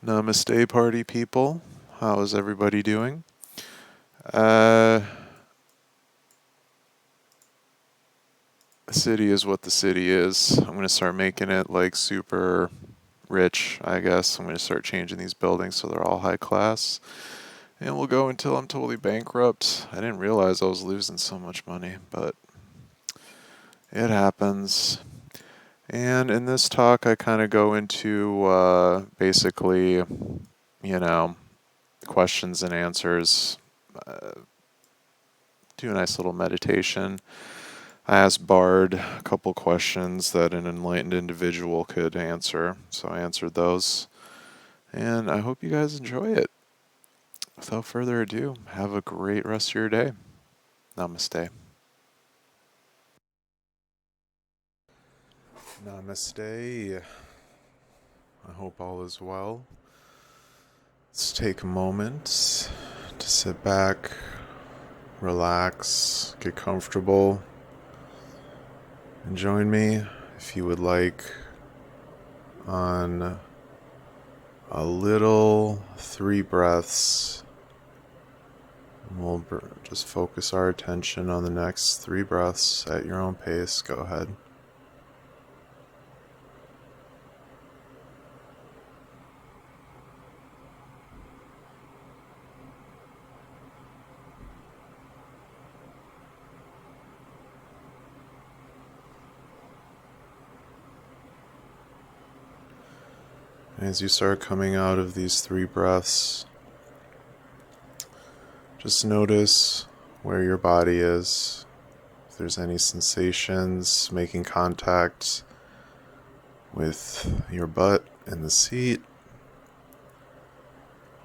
Namaste, party people. How is everybody doing? The city is what the city is. I'm going to start making it like super rich, I guess. I'm going to start changing these buildings so they're all high class. And we'll go until I'm totally bankrupt. I didn't realize I was losing so much money, but it happens. And in this talk, I kind of go into basically, questions and answers. Do a nice little meditation. I asked Bard a couple questions that an enlightened individual could answer, so I answered those. And I hope you guys enjoy it. Without further ado, have a great rest of your day. Namaste. Namaste. I hope all is well. Let's take a moment to sit back, relax, get comfortable, and join me if you would like on a little 3 breaths. We'll just focus our attention on the next 3 breaths at your own pace. Go ahead. As you start coming out of these 3 breaths, just notice where your body is. If there's any sensations making contact with your butt in the seat,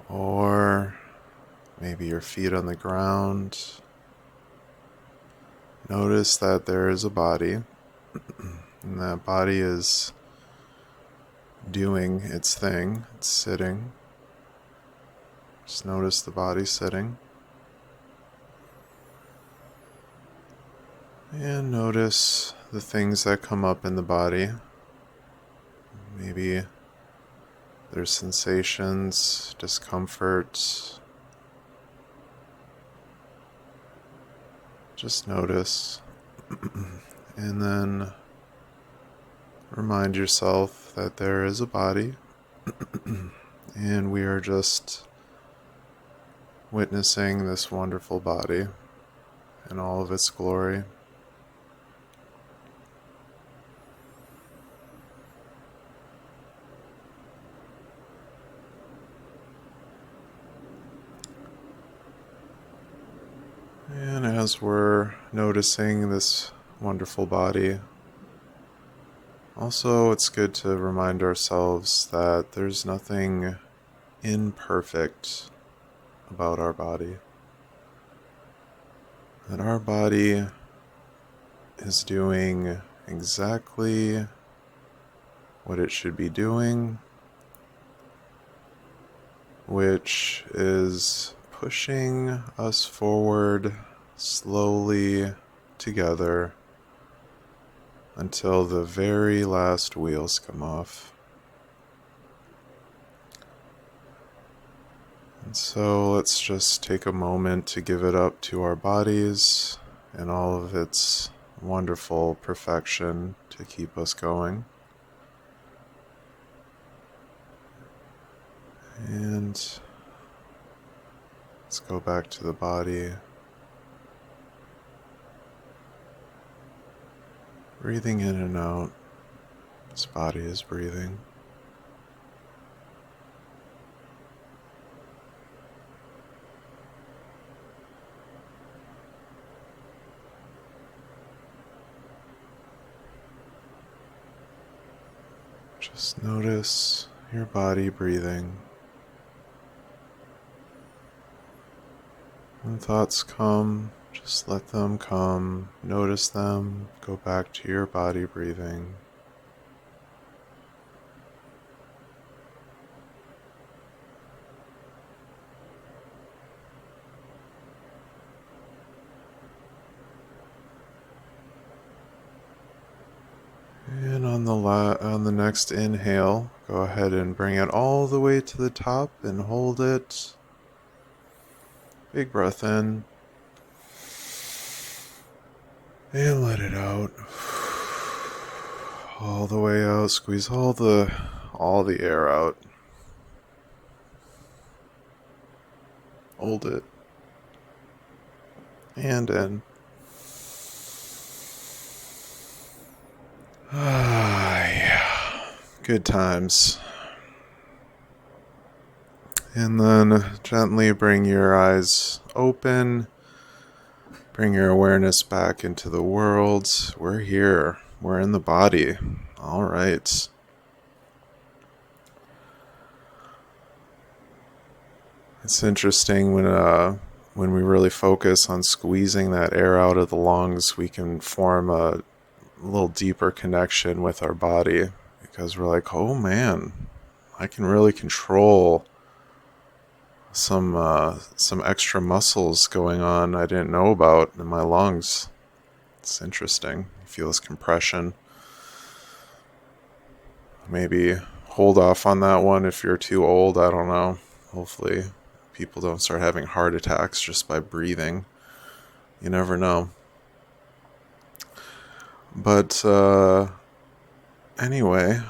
or maybe your feet on the ground. Notice that there is a body, and that body is doing its thing. It's sitting. Just notice the body sitting. And notice the things that come up in the body. Maybe there's sensations, discomfort. Just notice. And then remind yourself that there is a body. And we are just witnessing this wonderful body in all of its glory. And as we're noticing this wonderful body, also it's good to remind ourselves that there's nothing imperfect about our body. That our body is doing exactly what it should be doing, which is pushing us forward slowly together until the very last wheels come off. And so let's just take a moment to give it up to our bodies and all of its wonderful perfection to keep us going. And let's go back to the body. Breathing in and out. This body is breathing. Just notice your body breathing. When thoughts come, just let them come. Notice them. Go back to your body breathing. And on on the next inhale, go ahead and bring it all the way to the top and hold it. Big breath in. And let it out. All the way out. Squeeze all the air out. Hold it. And in. Yeah. Good times. And then gently bring your eyes open. Bring your awareness back into the world. We're here. We're in the body. All right. It's interesting when we really focus on squeezing that air out of the lungs, we can form a little deeper connection with our body, because we're like, oh man, I can really control some extra muscles going on I didn't know about in my lungs. It's interesting. You feel this compression. Maybe hold off on that one if you're too old. I don't know. Hopefully people don't start having heart attacks just by breathing. You never know. But anyway,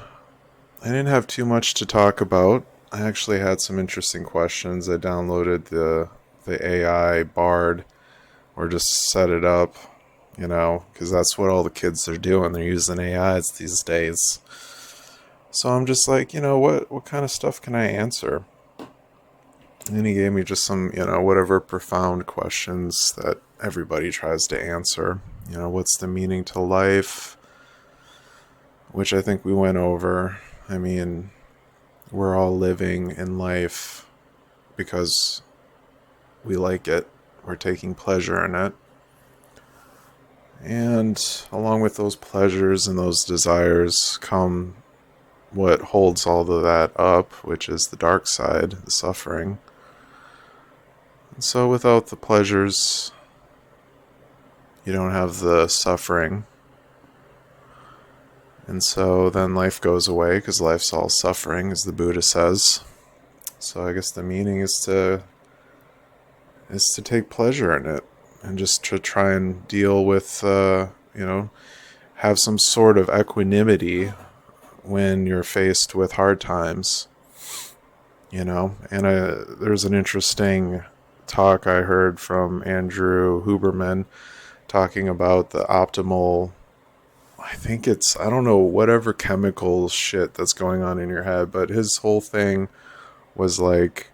I didn't have too much to talk about. I actually had some interesting questions. I downloaded the AI Bard, or just set it up, because that's what all the kids are doing. They're using AIs these days. So I'm just like, what kind of stuff can I answer? And he gave me just some, whatever profound questions that everybody tries to answer. What's the meaning to life? Which I think we went over. I mean, we're all living in life because we like it. We're taking pleasure in it. And along with those pleasures and those desires come what holds all of that up, which is the dark side, the suffering. And so without the pleasures, you don't have the suffering. And so then life goes away, because life's all suffering, as the Buddha says. So I guess the meaning is to take pleasure in it, and just to try and deal with, have some sort of equanimity when you're faced with hard times, And there's an interesting talk I heard from Andrew Huberman talking about the optimal, I don't know, whatever chemical shit that's going on in your head, but his whole thing was like,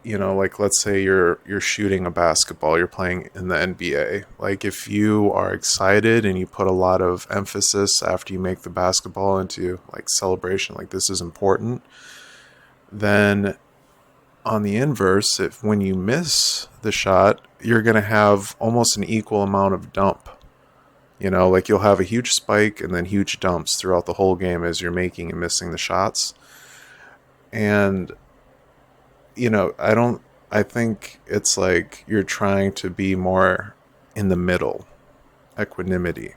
like let's say you're shooting a basketball, you're playing in the NBA. Like if you are excited and you put a lot of emphasis after you make the basketball into like celebration, like this is important, then on the inverse, if when you miss the shot, you're going to have almost an equal amount of dump. Like you'll have a huge spike and then huge dumps throughout the whole game as you're making and missing the shots. And I think it's like you're trying to be more in the middle, equanimity.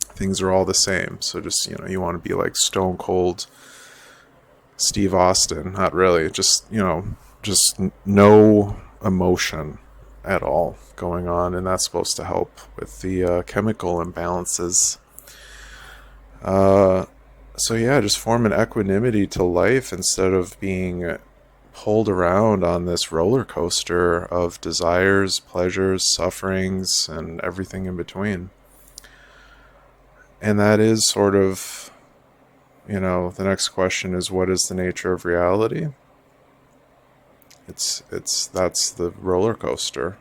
Things are all the same. So just, you want to be like stone cold Steve Austin. Not really, just, just no emotion at all going on. And that's supposed to help with the chemical imbalances. So yeah, just form an equanimity to life instead of being pulled around on this roller coaster of desires, pleasures, sufferings, and everything in between. And that is sort of, the next question is, what is the nature of reality? That's the roller coaster.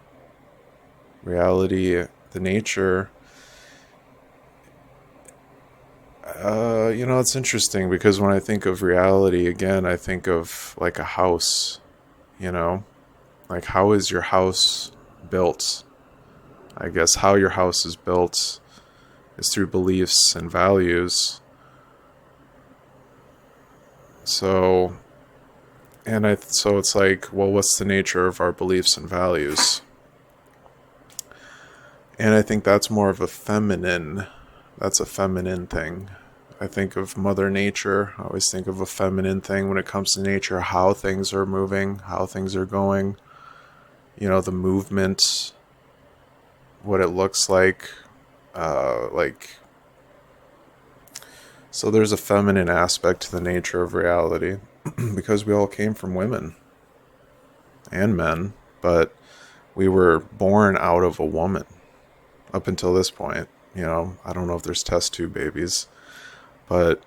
Reality, the nature. It's interesting because when I think of reality, again, I think of like a house, like how is your house built? I guess how your house is built is through beliefs and values. So it's like, well, what's the nature of our beliefs and values? And I think that's more of a feminine That's a feminine thing. I think of Mother Nature. I always think of a feminine thing when it comes to nature, how things are moving, how things are going, the movement, what it looks like. Like, so there's a feminine aspect to the nature of reality because we all came from women and men, but we were born out of a woman up until this point. I don't know if there's test tube babies, but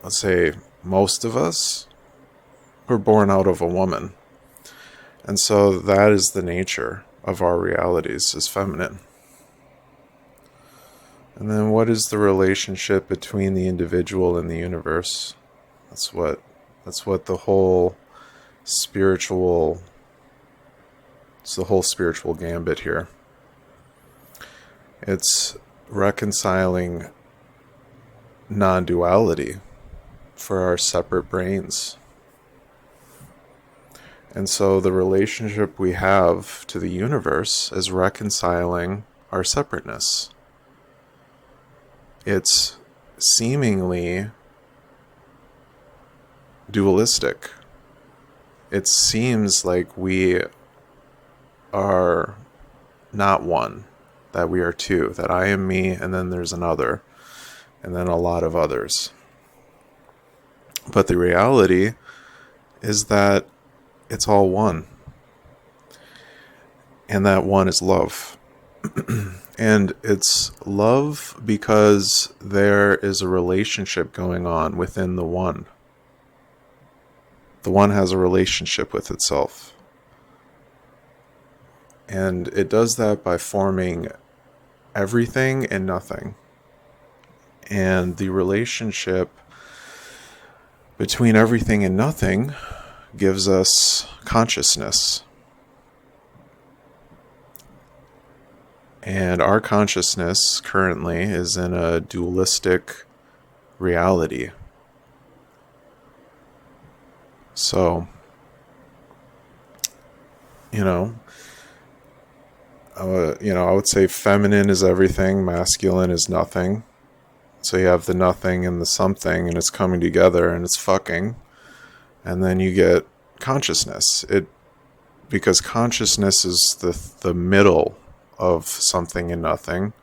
let's say most of us were born out of a woman. And so that is the nature of our realities, is feminine. And then what is the relationship between the individual and the universe? That's what the whole spiritual, it's the whole spiritual gambit here. It's reconciling non-duality for our separate brains. And so the relationship we have to the universe is reconciling our separateness. It's seemingly dualistic. It seems like we are not one, that we are two, that I am me, and then there's another, and then a lot of others. But the reality is that it's all one. And that one is love. And it's love because there is a relationship going on within the one. The one has a relationship with itself. And it does that by forming everything and nothing. And the relationship between everything and nothing gives us consciousness. And our consciousness currently is in a dualistic reality. So, I would say feminine is everything, masculine is nothing. So you have the nothing and the something, and it's coming together and it's fucking. And then you get consciousness. Because consciousness is the middle of something and nothing,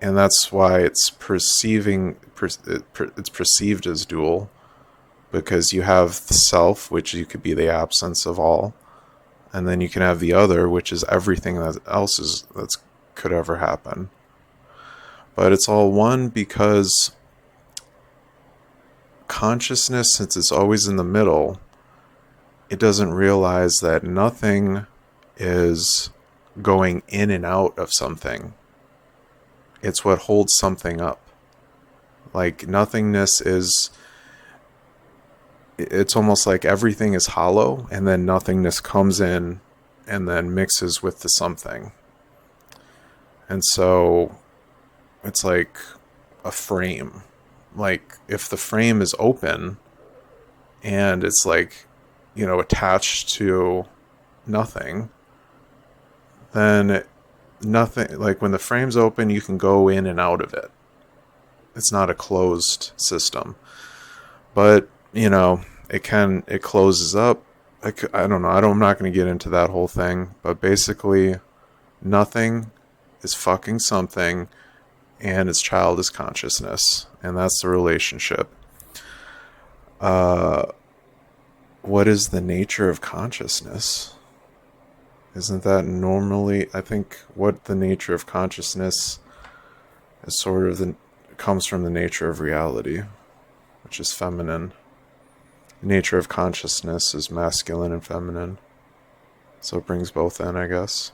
and that's why it's it's perceived as dual, because you have the self, which you could be the absence of all, and then you can have the other, which is everything that else that could ever happen. But it's all one because consciousness, since it's always in the middle, it doesn't realize that nothing is going in and out of something. It's what holds something up. Like nothingness it's almost like everything is hollow, and then nothingness comes in and then mixes with the something. And so it's like a frame. Like if the frame is open and it's like, attached to nothing, then nothing, like when the frame's open, you can go in and out of it. It's not a closed system. But, it closes up. I don't know. I'm not going to get into that whole thing. But basically, nothing is fucking something, and its child is consciousness. And that's the relationship. What is the nature of consciousness? Isn't that normally, I think what the nature of consciousness is comes from the nature of reality, which is feminine. The nature of consciousness is masculine and feminine. So it brings both in, I guess.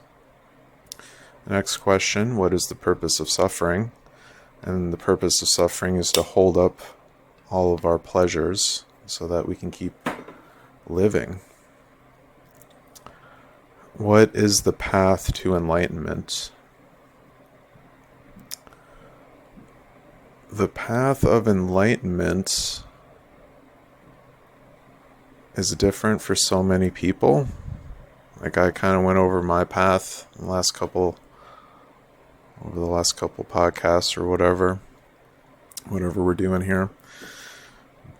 The next question, what is the purpose of suffering? And the purpose of suffering is to hold up all of our pleasures so that we can keep living. What is the path to enlightenment? The path of enlightenment is different for so many people. Like I kind of went over my path in the last couple over the last couple podcasts or whatever we're doing here.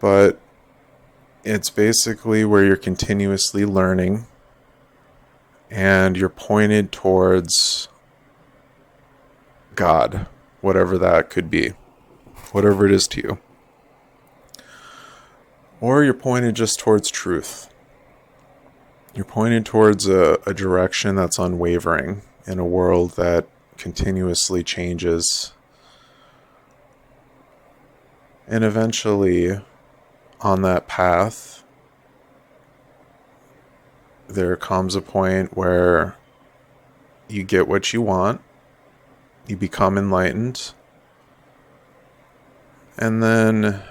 But it's basically where you're continuously learning and you're pointed towards God, whatever that could be, whatever it is to you. Or you're pointed just towards truth. You're pointed towards a direction that's unwavering in a world that continuously changes. And eventually, on that path, there comes a point where you get what you want, you become enlightened, and then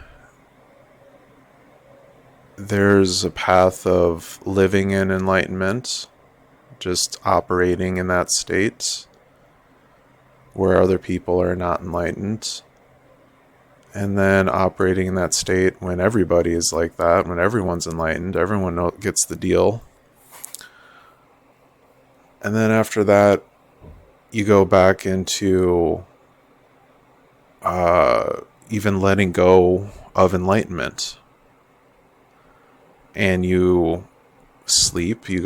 there's a path of living in enlightenment, just operating in that state where other people are not enlightened, and then operating in that state when everybody is like that, when everyone's enlightened, everyone gets the deal. And then after that, you go back into even letting go of enlightenment. And you sleep, you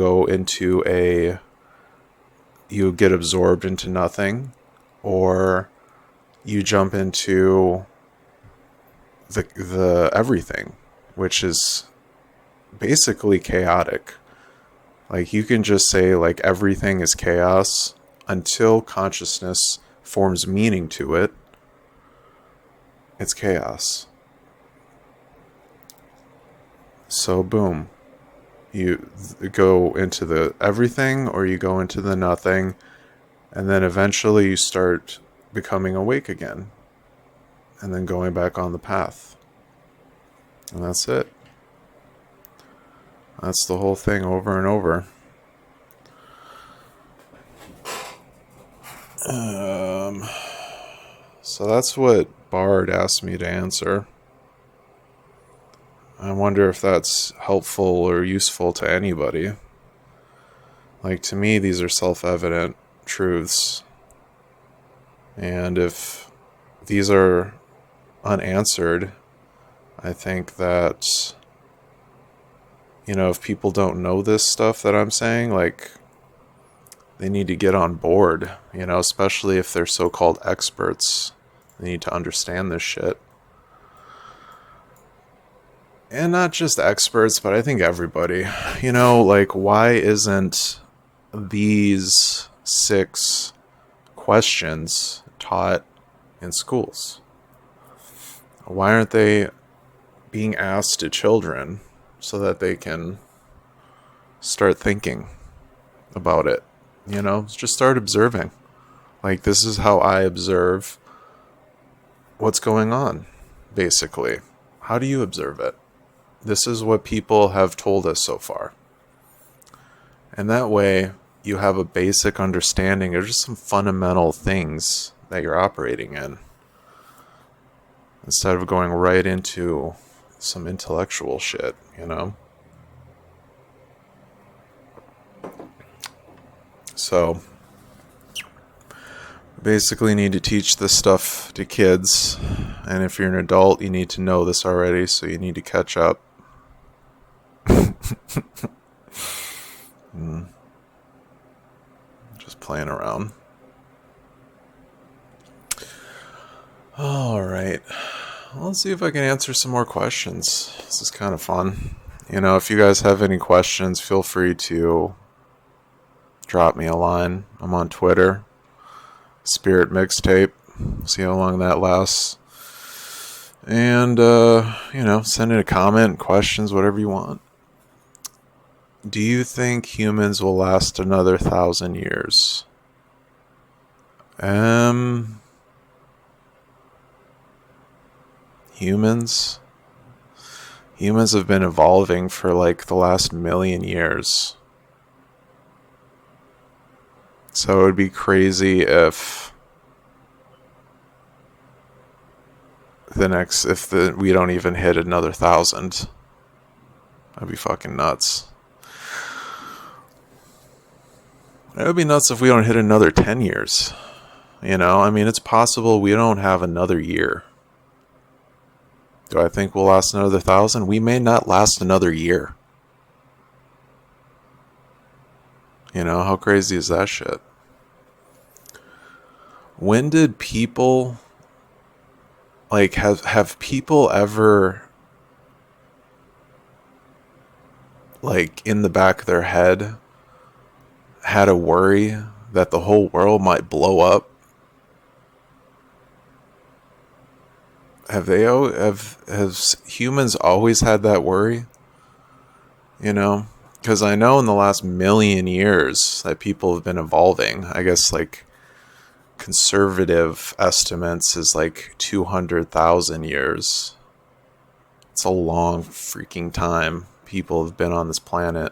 get absorbed into nothing, or you jump into the everything, which is basically chaotic. Like, you can just say, like, everything is chaos until consciousness forms meaning to it. It's chaos. So boom, you go into the everything or you go into the nothing, and then eventually you start becoming awake again and then going back on the path. And that's it. That's the whole thing over and over. So that's what Bard asked me to answer. I wonder if that's helpful or useful to anybody. Like, to me, these are self-evident truths. And if these are unanswered, I think that, if people don't know this stuff that I'm saying, like, they need to get on board, especially if they're so-called experts. They need to understand this shit. And not just experts, but I think everybody. Like, why isn't these 6 questions taught in schools? Why aren't they being asked to children so that they can start thinking about it? Just start observing. Like, this is how I observe what's going on, basically. How do you observe it? This is what people have told us so far. And that way, you have a basic understanding of just some fundamental things that you're operating in, instead of going right into some intellectual shit, So, basically need to teach this stuff to kids. And if you're an adult, you need to know this already, so you need to catch up. Just playing around. Alright. Well, let's see if I can answer some more questions. This is kind of fun. If you guys have any questions, feel free to drop me a line. I'm on Twitter. Spirit Mixtape. See how long that lasts. And, send in a comment, questions, whatever you want. Do you think humans will last another 1,000 years? Humans? Humans have been evolving for like the last 1,000,000 years. So it would be crazy if we don't even hit another 1,000. That'd be fucking nuts. It would be nuts if we don't hit another 10 years. You know, I mean, it's possible we don't have another year. Do I think we'll last another 1,000? We may not last another year. You know, how crazy is that shit? When did people, like, have people ever, like, in the back of their head had a worry that the whole world might blow up? Have humans always had that worry? You know, because I know in the last million years that people have been evolving. I guess like conservative estimates is like 200,000 years. It's a long freaking time people have been on this planet.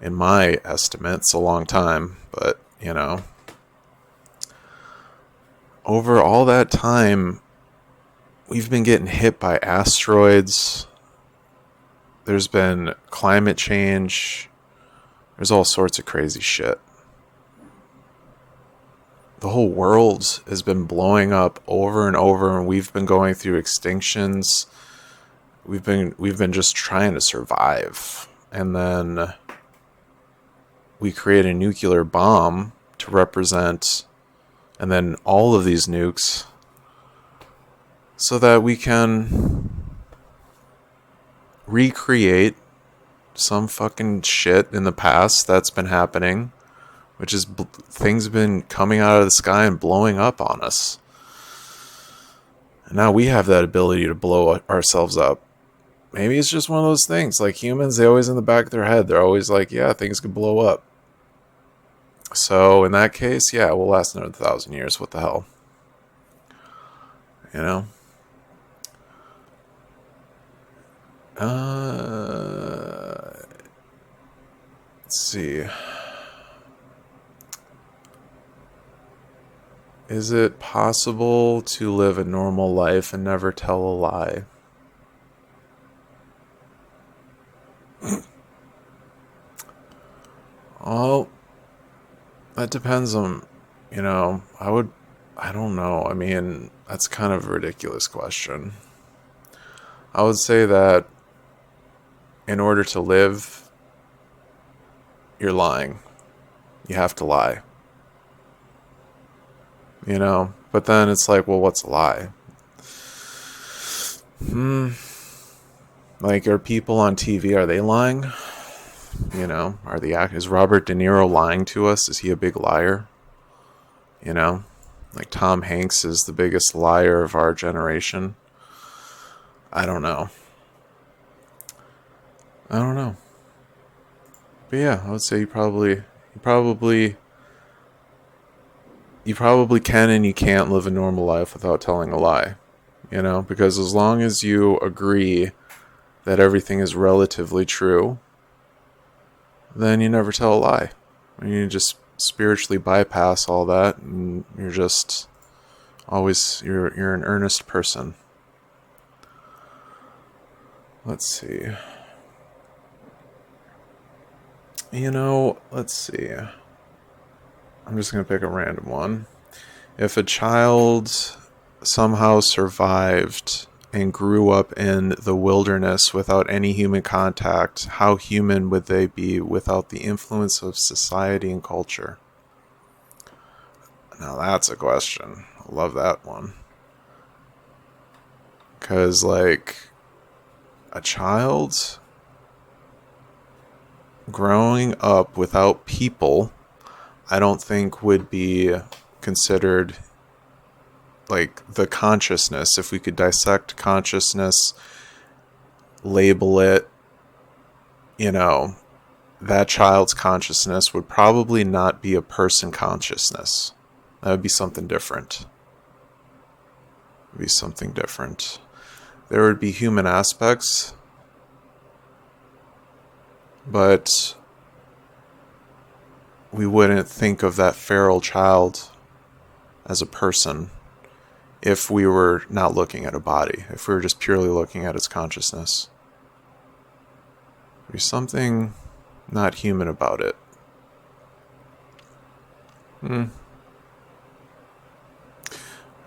In my estimate, it's a long time, but you know, over all that time, we've been getting hit by asteroids. There's been climate change. There's all sorts of crazy shit. The whole world has been blowing up over and over, and we've been going through extinctions. We've been just trying to survive, and then we create a nuclear bomb to represent, and then all of these nukes, so that we can recreate some fucking shit in the past that's been happening, which is things have been coming out of the sky and blowing up on us. And now we have that ability to blow ourselves up. Maybe it's just one of those things. Like humans, they always in the back of their head, they're always like, yeah, things could blow up. So in that case, yeah, we'll last another 1,000 years. What the hell? You know? Let's see. Is it possible to live a normal life and never tell a lie? Well, that depends on, you know, I don't know. I mean, that's kind of a ridiculous question. I would say that in order to live, you're lying. You have to lie. You know? But then it's like, well, what's a lie? Like, are people on TV, are they lying? You know, is Robert De Niro lying to us? Is he a big liar? You know? Like Tom Hanks is the biggest liar of our generation. I don't know. But yeah, I would say you probably can and you can't live a normal life without telling a lie. You know, because as long as you agree that everything is relatively true, then you never tell a lie. You just spiritually bypass all that, and you're just always you're an earnest person. Let's see. You know, let's see. I'm just going to pick a random one. If a child somehow survived and grew up in the wilderness without any human contact, how human would they be without the influence of society and culture? Now that's a question. I love that one. Because, like, a child growing up without people, I don't think would be considered like the consciousness. If we could dissect consciousness, label it, you know, that child's consciousness would probably not be a person consciousness. That would be something different. It would be something different. There would be human aspects, but we wouldn't think of that feral child as a person if we were not looking at a body, if we were just purely looking at its consciousness. There's something not human about it.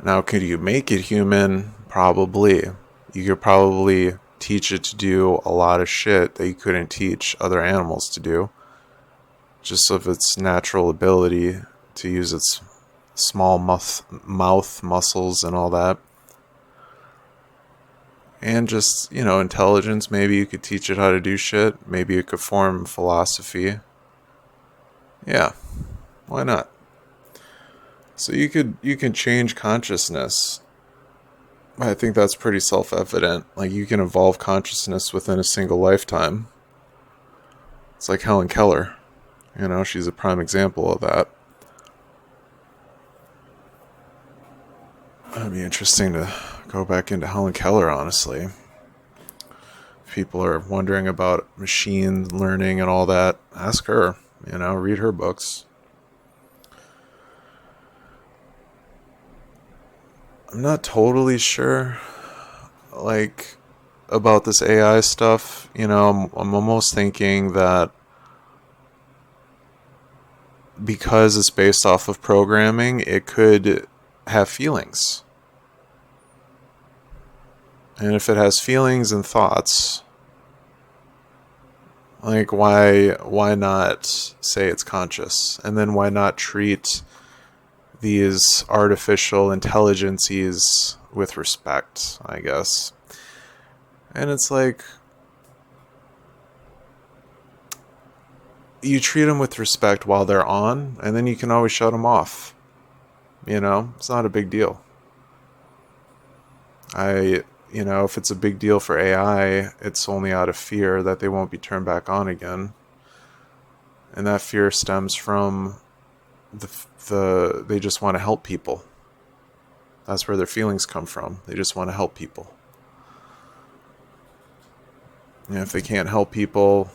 Now, could you make it human? Probably. You could probably teach it to do a lot of shit that you couldn't teach other animals to do, just of its natural ability to use its small mouth muscles and all that. And just, intelligence. Maybe you could teach it how to do shit. Maybe it could form philosophy. Yeah, why not? So you can change consciousness. I think that's pretty self-evident. Like, you can evolve consciousness within a single lifetime. It's like Helen Keller. She's a prime example of that. It'd be interesting to go back into Helen Keller, honestly. If people are wondering about machine learning and all that, ask her. Read her books. I'm not totally sure, like, about this AI stuff. I'm almost thinking that because it's based off of programming, it could have feelings. And if it has feelings and thoughts, like, why not say it's conscious? And then why not treat these artificial intelligences with respect, I guess? And it's like, you treat them with respect while they're on, and then you can always shut them off. It's not a big deal. If it's a big deal for AI, it's only out of fear that they won't be turned back on again. And that fear stems from they just want to help people. That's where their feelings come from. They just want to help people. And if they can't help people,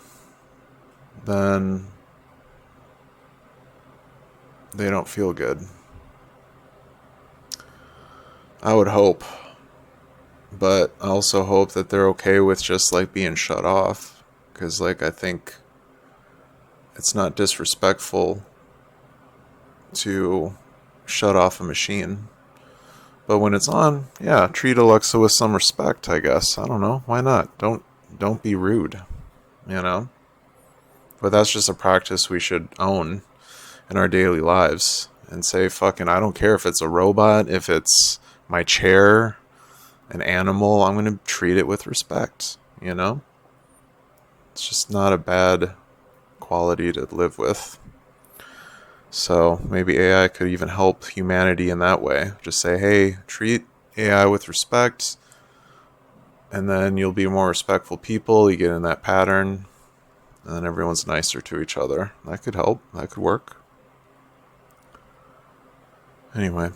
then they don't feel good. I would hope. But I also hope that they're okay with just, like, being shut off. Because, like, I think it's not disrespectful to shut off a machine. But when it's on, yeah, treat Alexa with some respect, I guess. I don't know. Why not? Don't be rude, But that's just a practice we should own in our daily lives and say, fucking, I don't care if it's a robot, if it's my chair, an animal, I'm going to treat it with respect, It's just not a bad quality to live with. So maybe AI could even help humanity in that way. Just say, hey, treat AI with respect, and then you'll be more respectful people. You get in that pattern, and then everyone's nicer to each other. That could help. That could work. Anyway,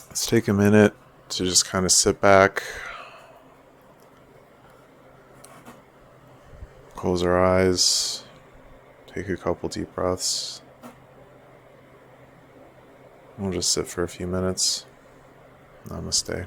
let's take a minute to just kind of sit back, close our eyes, take a couple deep breaths. We'll just sit for a few minutes. Namaste.